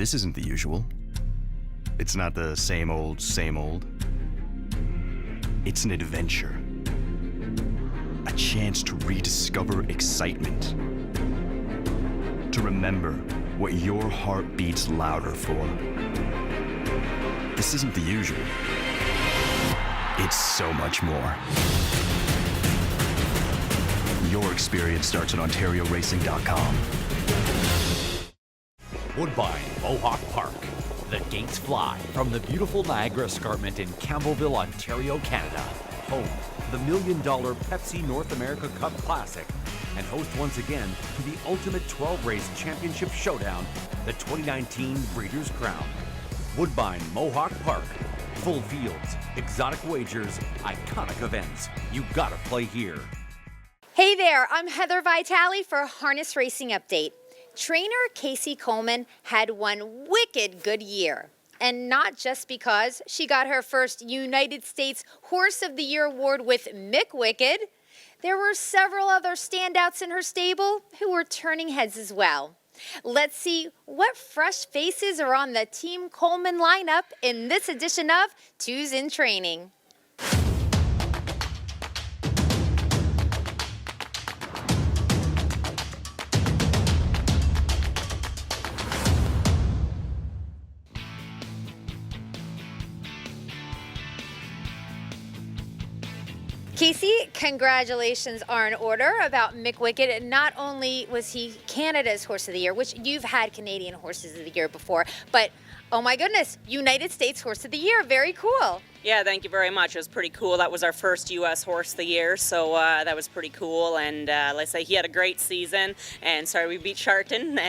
This isn't the usual. It's not the same old, same old. It's an adventure. A chance to rediscover excitement. To remember what your heart beats louder for. This isn't the usual. It's so much more. Your experience starts at OntarioRacing.com. Woodbine Mohawk Park. The gates fly from the beautiful Niagara Escarpment in Campbellville, Ontario, Canada. Home to the $1 million Pepsi North America Cup Classic. And host once again to the ultimate 12-race championship showdown, the 2019 Breeders' Crown. Woodbine Mohawk Park. Full fields, exotic wagers, iconic events. You gotta play here. Hey there, I'm Heather Vitale for Harness Racing Update. Trainer Casie Coleman had one wicked good year. And not just because she got her first United States Horse of the Year award with McWicked. There were several other standouts in her stable who were turning heads as well. Let's see what fresh faces are on the Team Coleman lineup in this edition of Two's in Training. Casie, congratulations are in order about McWicked. Not only was he Canada's Horse of the Year, which you've had Canadian Horses of the Year before, but oh my goodness, United States Horse of the Year, very cool. Yeah, thank you very much. It was pretty cool. That was our first U.S. Horse of the Year, so that was pretty cool. And let's say he had a great season. And sorry, we beat Sharton.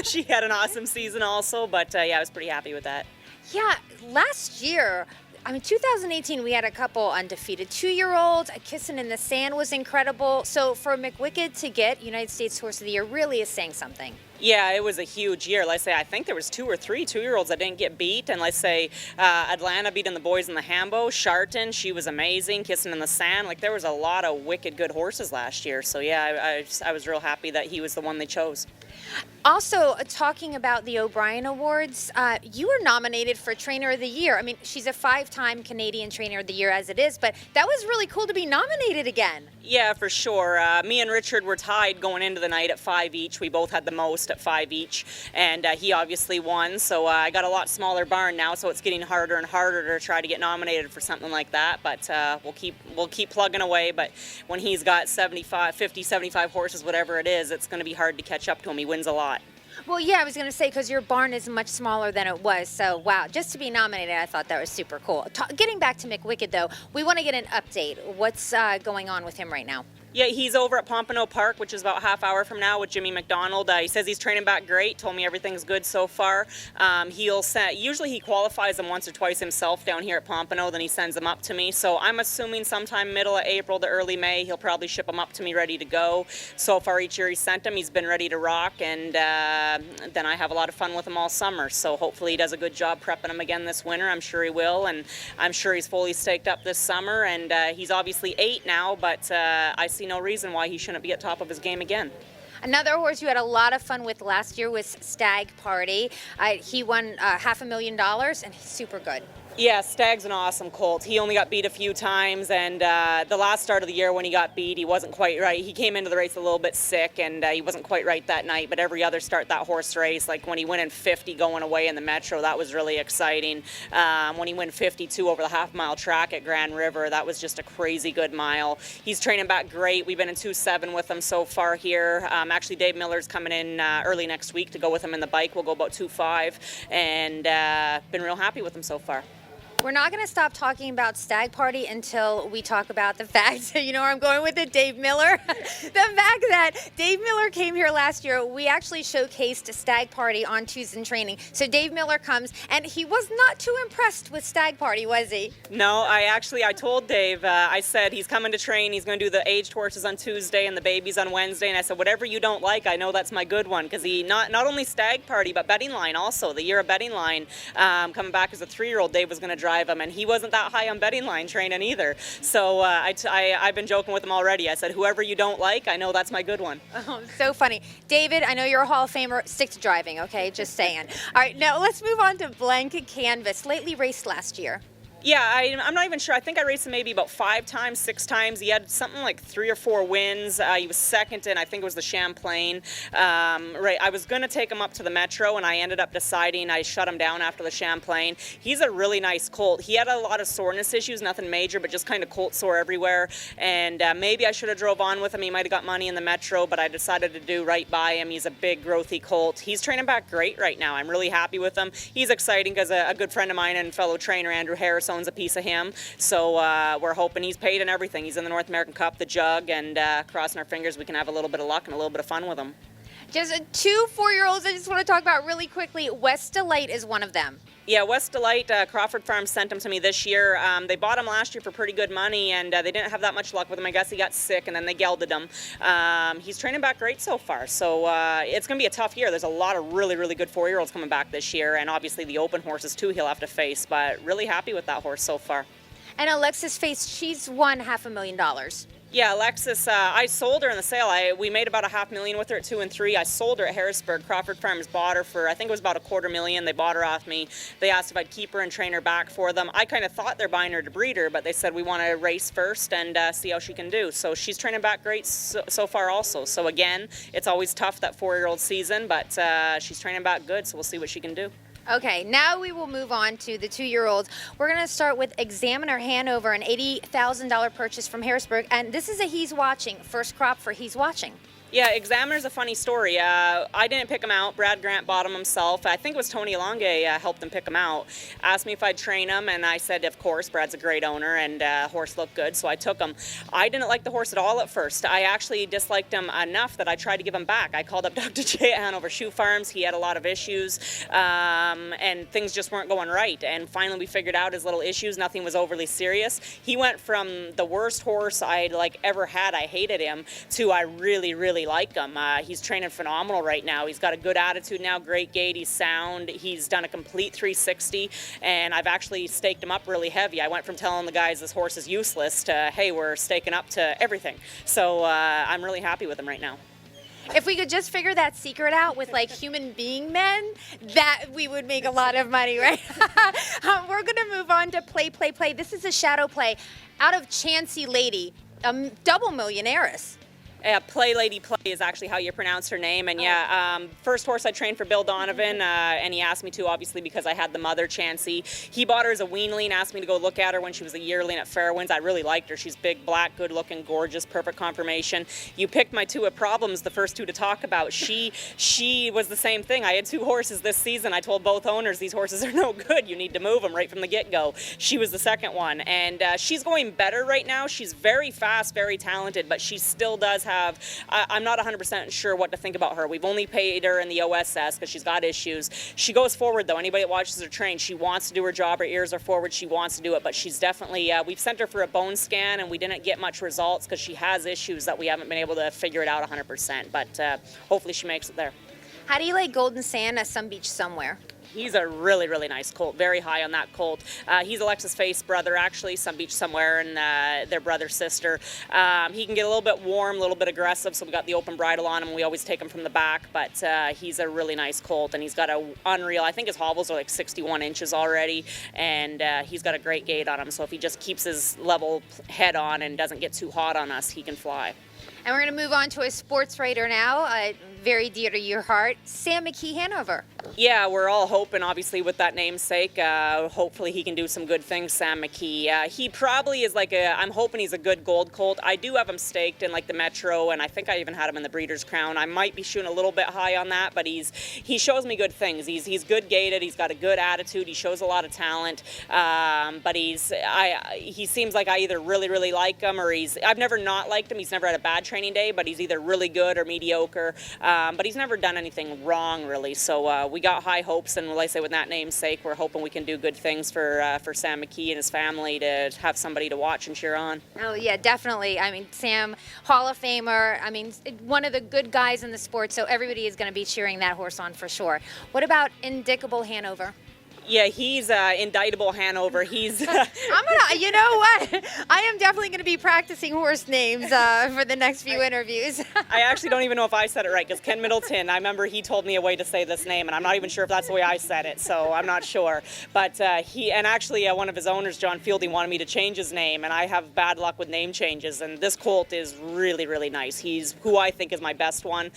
She had an awesome season also, but yeah, I was pretty happy with that. Yeah, last year, 2018, we had a couple undefeated 2-year-olds. Kissing in the Sand was incredible. So for McWicked to get United States Horse of the Year really is saying something. Yeah, it was a huge year. Let's say I think there was 2 or 3 2-year-olds that didn't get beat, and let's say Atlanta beating the boys in the Hambo. Sharton, she was amazing. Kissing in the Sand, like there was a lot of wicked good horses last year. So yeah, I was real happy that he was the one they chose. Also, talking about the O'Brien Awards, you were nominated for Trainer of the Year. I mean, she's a 5-time Canadian Trainer of the Year as it is, but that was really cool to be nominated again. Yeah, for sure. Me and Richard were tied going into the night at 5 each. We both had the most at 5 each, and he obviously won. So I got a lot smaller barn now, so it's getting harder and harder to try to get nominated for something like that. But we'll keep plugging away. But when he's got 50, 75 horses, whatever it is, it's going to be hard to catch up to him. He wins a lot. Well, yeah, I was going to say, because your barn is much smaller than it was. So, wow, just to be nominated, I thought that was super cool. Getting back to McWicked, though, we want to get an update. What's going on with him right now? Yeah, he's over at Pompano Park, which is about a half hour from now with Jimmy McDonald. He says he's training back great, told me everything's good so far. Usually he qualifies them once or twice himself down here at Pompano, then he sends them up to me. So I'm assuming sometime middle of April to early May, he'll probably ship them up to me ready to go. So far each year he sent them, he's been ready to rock, and then I have a lot of fun with him all summer. So hopefully he does a good job prepping them again this winter. I'm sure he will, and I'm sure he's fully staked up this summer. And he's obviously 8 now, but I see no reason why he shouldn't be at top of his game again. Another horse you had a lot of fun with last year was Stag Party. He won $500,000, and he's super good. Yeah, Stag's an awesome colt. He only got beat a few times, and the last start of the year when he got beat, he wasn't quite right. He came into the race a little bit sick, and he wasn't quite right that night, but every other start that horse race, like when he went in 50 going away in the Metro, that was really exciting. When he went 52 over the half-mile track at Grand River, that was just a crazy good mile. He's training back great. We've been in 2-7 with him so far here. Actually, Dave Miller's coming in early next week to go with him in the bike. We'll go about 2-5, and been real happy with him so far. We're not going to stop talking about Stag Party until we talk about the fact, you know where I'm going with it, Dave Miller. The fact that Dave Miller came here last year, we actually showcased Stag Party on Two's in Training. So Dave Miller comes, and he was not too impressed with Stag Party, was he? No, I told Dave, I said he's coming to train, he's going to do the aged horses on Tuesday and the babies on Wednesday, and I said, whatever you don't like, I know that's my good one, because he, not only Stag Party, but Betting Line also, the Year of Betting Line, coming back as a 3-year-old, Dave was going to drive drive him, and he wasn't that high on betting line training either. So I've been joking with him already. I said, whoever you don't like, I know that's my good one. Oh, so funny. David, I know you're a Hall of Famer. Stick to driving, okay? Just saying. All right, now let's move on to Blank Canvas. Lately raced last year. Yeah, I'm not even sure. I think I raced him maybe about 5 times, 6 times. He had something like 3 or 4 wins. He was second in, I think it was the Champlain. I was going to take him up to the Metro, and I ended up deciding I shut him down after the Champlain. He's a really nice colt. He had a lot of soreness issues, nothing major, but just kind of colt sore everywhere. And maybe I should have drove on with him. He might have got money in the Metro, but I decided to do right by him. He's a big, growthy colt. He's training back great right now. I'm really happy with him. He's exciting because a good friend of mine and fellow trainer, Andrew Harris, owns a piece of him, so we're hoping he's paid and everything. He's in the North American Cup, the Jug, and crossing our fingers we can have a little bit of luck and a little bit of fun with him. Just 2 4-year-olds I just want to talk about really quickly. West Delight is one of them. Yeah, West Delight, Crawford Farms sent him to me this year. They bought him last year for pretty good money, and they didn't have that much luck with him. I guess he got sick, and then they gelded him. He's training back great so far, so it's going to be a tough year. There's a lot of really, really good 4-year-olds coming back this year, and obviously the open horses, too, he'll have to face, but really happy with that horse so far. And Alexis Faith, she's won $500,000. Yeah, Alexis, I sold her in the sale. We made about $500,000 with her at 2 and 3. I sold her at Harrisburg. Crawford Farms bought her for, I think it was about $250,000. They bought her off me. They asked if I'd keep her and train her back for them. I kind of thought they're buying her to breed her, but they said we want to race first and see how she can do. So she's training back great so far also. So again, it's always tough, that 4-year-old season, but she's training back good, so we'll see what she can do. Okay, now we will move on to the 2-year-olds. We're going to start with Examiner Hanover, an $80,000 purchase from Harrisburg. And this is a He's Watching, first crop for He's Watching. Yeah, Examiner's a funny story. I didn't pick him out. Brad Grant bought him himself. I think it was Tony Alonge helped him pick him out. Asked me if I'd train him, and I said, of course. Brad's a great owner, and horse looked good, so I took him. I didn't like the horse at all at first. I actually disliked him enough that I tried to give him back. I called up Dr. J at Hanover Shoe Farms. He had a lot of issues, and things just weren't going right. And finally, we figured out his little issues. Nothing was overly serious. He went from the worst horse I'd ever had, I hated him, to I really, really like him. He's training phenomenal right now. He's got a good attitude now, great gait, he's sound. He's done a complete 360, and I've actually staked him up really heavy. I went from telling the guys this horse is useless to, hey, we're staking up to everything. So I'm really happy with him right now. If we could just figure that secret out with human being men, that we would make a lot of money, right? We're going to move on to Play. This is a shadow play out of Chancey Lady, a double millionaires. Play Lady Play is actually how you pronounce her name. And yeah, first horse I trained for Bill Donovan, and he asked me to, obviously, because I had the mother, Chancey. He bought her as a weanling, asked me to go look at her when she was a yearling at Fairwinds. I really liked her. She's big, black, good-looking, gorgeous, perfect conformation. You picked my 2 problems, the first 2 to talk about. She was the same thing. I had 2 horses this season. I told both owners, these horses are no good. You need to move them right from the get-go. She was the second one, and she's going better right now. She's very fast, very talented, but she still does have, I'm not 100% sure what to think about her. We've only paid her in the OSS because she's got issues. She goes forward, though. Anybody that watches her train, she wants to do her job. Her ears are forward. She wants to do it, but she's definitely, we've sent her for a bone scan, and we didn't get much results because she has issues that we haven't been able to figure it out 100%, but hopefully she makes it there. How do you like Golden Sand at Some Beach Somewhere? He's a really, really nice colt. Very high on that colt. He's Alexis Faith's brother, actually, Some Beach Somewhere, and their brother-sister. He can get a little bit warm, a little bit aggressive, so we got the open bridle on him. We always take him from the back, but he's a really nice colt, and he's got a unreal, I think his hobbles are 61 inches already, and he's got a great gait on him, so if he just keeps his level head on and doesn't get too hot on us, he can fly. And we're going to move on to a sports writer now, very dear to your heart, Sam McKee, Hanover. Yeah, we're all hoping, obviously, with that namesake, hopefully he can do some good things, Sam McKee. He probably is I'm hoping he's a good gold colt. I do have him staked in the Metro, and I think I even had him in the Breeders' Crown. I might be shooting a little bit high on that, but he shows me good things. He's good gaited, he's got a good attitude, he shows a lot of talent, but he seems like I either really, really like him, or I've never not liked him. He's never had a bad training day, but he's either really good or mediocre, but he's never done anything wrong, really. So we got high hopes, and like I say, with that namesake, we're hoping we can do good things for Sam McKee and his family, to have somebody to watch and cheer on. Oh yeah, definitely. I mean, Sam, Hall of Famer. I mean, one of the good guys in the sport, so everybody is going to be cheering that horse on for sure. What about Indictable Hanover? Yeah, he's Indictable Hanover. He's. You know what? I am definitely gonna be practicing horse names for the next few interviews. I actually don't even know if I said it right, because Ken Middleton, I remember he told me a way to say this name, and I'm not even sure if that's the way I said it, so I'm not sure. But one of his owners, John Fielding, wanted me to change his name, and I have bad luck with name changes, and this colt is really, really nice. He's who I think is my best one.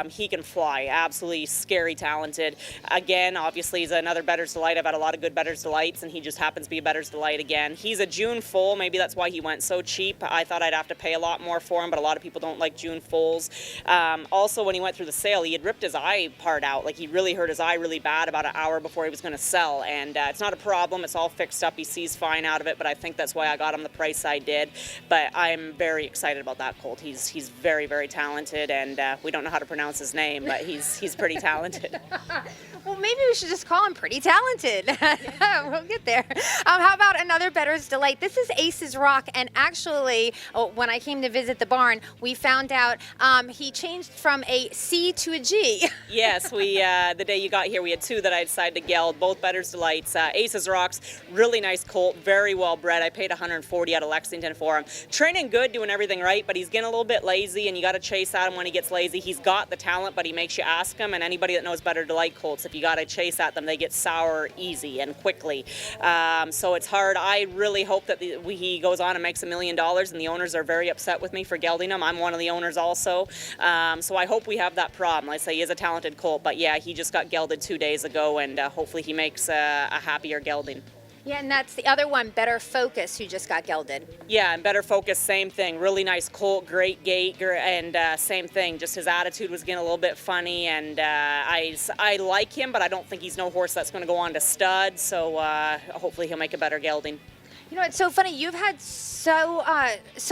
He can fly, absolutely scary talented. Again, obviously, he's another Bettors Delight. I've had a lot of good Bettors Delights, and he just happens to be a Bettors Delight again. He's a June foal. Maybe that's why he went so cheap. I thought I'd have to pay a lot more for him, but a lot of people don't like June foals. Also, when he went through the sale, he had ripped his eye part out. Like, he really hurt his eye really bad about an hour before he was going to sell, and it's not a problem. It's all fixed up. He sees fine out of it, but I think that's why I got him the price I did. But I'm very excited about that colt. He's very, very talented, and we don't know how to pronounce his name, but he's pretty talented. Well, maybe we should just call him pretty talented. We'll get there. How about another Bettors Delight? This is Ace's Rock, and actually, when I came to visit the barn, we found out he changed from a C to a G. Yes, we the day you got here, we had two that I decided to geld, both Bettors Delights. Ace's Rocks, really nice colt, very well bred. I paid $140 out of Lexington for him. Training good, doing everything right, but he's getting a little bit lazy, and you got to chase at him when he gets lazy. He's got the talent, but he makes you ask him, and anybody that knows Bettors Delight colts, if you got to chase at them, they get sour easy and quickly. So it's hard. I really hope that he goes on and makes $1 million, and the owners are very upset with me for gelding him. I'm one of the owners also. So I hope we have that problem. Like I say, he is a talented colt, but yeah, he just got gelded 2 days ago, and hopefully he makes a happier gelding. Yeah, and that's the other one, Better Focus, who just got gelded. Yeah, and Better Focus, same thing. Really nice colt, great gait, and same thing. Just his attitude was getting a little bit funny, and I like him, but I don't think he's no horse that's going to go on to stud, so hopefully he'll make a better gelding. You know, it's so funny. You've had so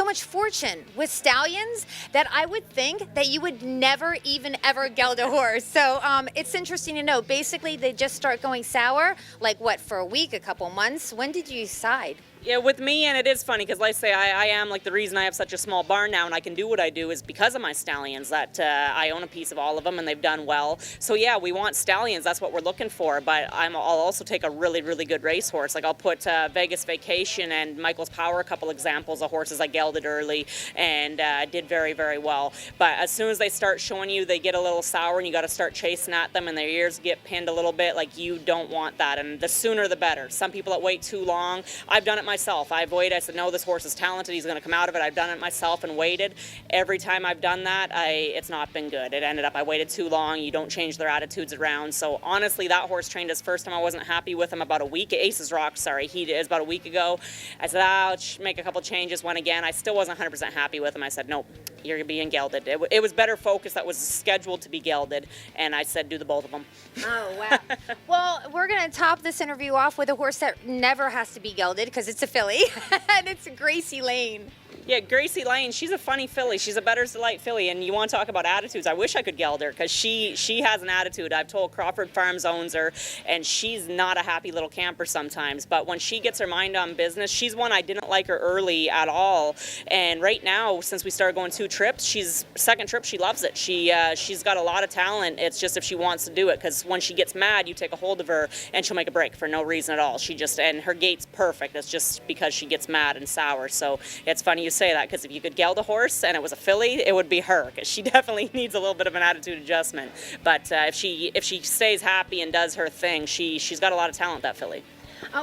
much fortune with stallions that I would think that you would never even ever geld a horse. So it's interesting to know. Basically, they just start going sour, like what, for a week, a couple months? When did you decide? Yeah, with me, and it is funny because, like I say, I am like the reason I have such a small barn now and I can do what I do is because of my stallions. That I own a piece of all of them and they've done well. So yeah, we want stallions. That's what we're looking for. But I'll also take a really, really good racehorse. Like I'll put Vegas Vacation and Michael's Power, a couple examples of horses I gelded early and did very, very well. But as soon as they start showing you, they get a little sour and you got to start chasing at them and their ears get pinned a little bit. Like you don't want that. And the sooner the better. Some people that wait too long. I've done it myself. I've waited. I said, no, this horse is talented. He's going to come out of it. I've done it myself and waited. Every time I've done that, it's not been good. It ended up I waited too long. You don't change their attitudes around. So honestly, that horse trained us first time. I wasn't happy with him about a week. Ace's Rock, sorry. He is about a week ago. I said, I'll make a couple changes. Went again. I still wasn't 100% happy with him. I said, nope, you're being gelded. It was Better Focus that was scheduled to be gelded. And I said, do the both of them. Oh, wow. Well, we're going to top this interview off with a horse that never has to be gelded because it's a filly. And it's Gracie Lane. Yeah, Gracie Lane, she's a funny filly. She's a Bettors Delight filly, and you want to talk about attitudes. I wish I could geld her because she has an attitude. I've told Crawford Farms owns her, and she's not a happy little camper sometimes. But when she gets her mind on business, she's one I didn't like her early at all. And right now, since we started going 2 trips, second trip, she loves it. She's got a lot of talent. It's just if she wants to do it, because when she gets mad, you take a hold of her, and she'll make a break for no reason at all. And her gait's perfect. It's just because she gets mad and sour. So it's funny you say that, because if you could geld a horse and it was a filly, it would be her, because she definitely needs a little bit of an attitude adjustment. But if she stays happy and does her thing, she's got a lot of talent, that filly.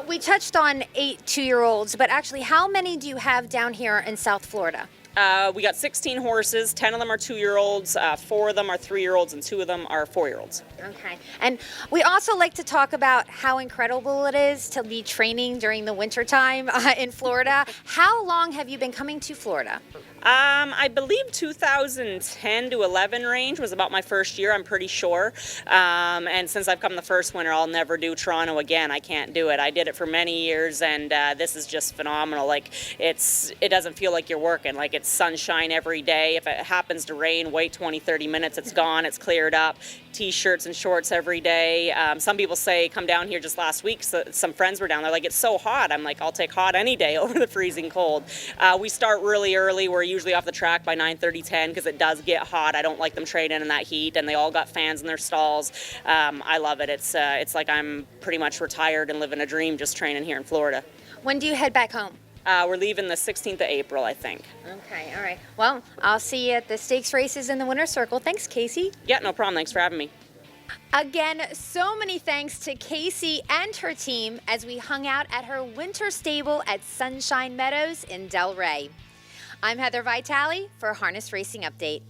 We touched on 8 2-year-olds, but actually, how many do you have down here in South Florida? We got 16 horses. 10 of them are 2-year-olds, 4 of them are 3-year-olds, and 2 of them are 4-year-olds. Okay. And we also like to talk about how incredible it is to be training during the wintertime in Florida. How long have you been coming to Florida? I believe 2010 to 11 range was about my first year, I'm pretty sure. And since I've come the first winter, I'll never do Toronto again. I can't do it. I did it for many years, and this is just phenomenal. Like, it doesn't feel like you're working. Like, it's sunshine every day. If it happens to rain, wait 20, 30 minutes, it's gone, it's cleared up. T-shirts and shorts every day. Some people say, come down here just last week. So some friends were down there, like, it's so hot. I'm like, I'll take hot any day over the freezing cold. We start really early. We're usually off the track by 9:30, 10 because it does get hot. I don't like them training in that heat, and they all got fans in their stalls. I love it. It's like I'm pretty much retired and living a dream just training here in Florida. When do you head back home? We're leaving the 16th of April, I think. Okay, all right. Well, I'll see you at the stakes races in the winner's circle. Thanks, Casie. Yeah, no problem. Thanks for having me. Again, so many thanks to Casie and her team as we hung out at her winter stable at Sunshine Meadows in Delray. I'm Heather Vitale for Harness Racing Update.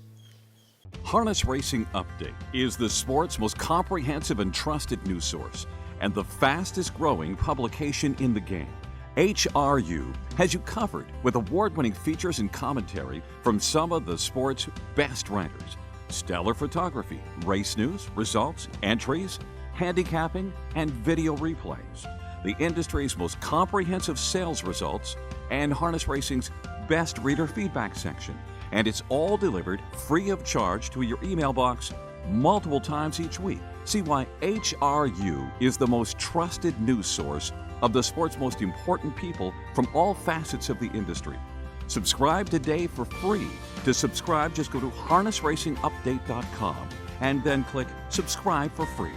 Harness Racing Update is the sport's most comprehensive and trusted news source and the fastest growing publication in the game. HRU has you covered with award-winning features and commentary from some of the sport's best writers. Stellar photography, race news, results, entries, handicapping, and video replays. The industry's most comprehensive sales results and Harness Racing's best reader feedback section. And it's all delivered free of charge to your email box multiple times each week. See why HRU is the most trusted news source of the sport's most important people from all facets of the industry. Subscribe today for free. To subscribe, just go to harnessracingupdate.com and then click subscribe for free.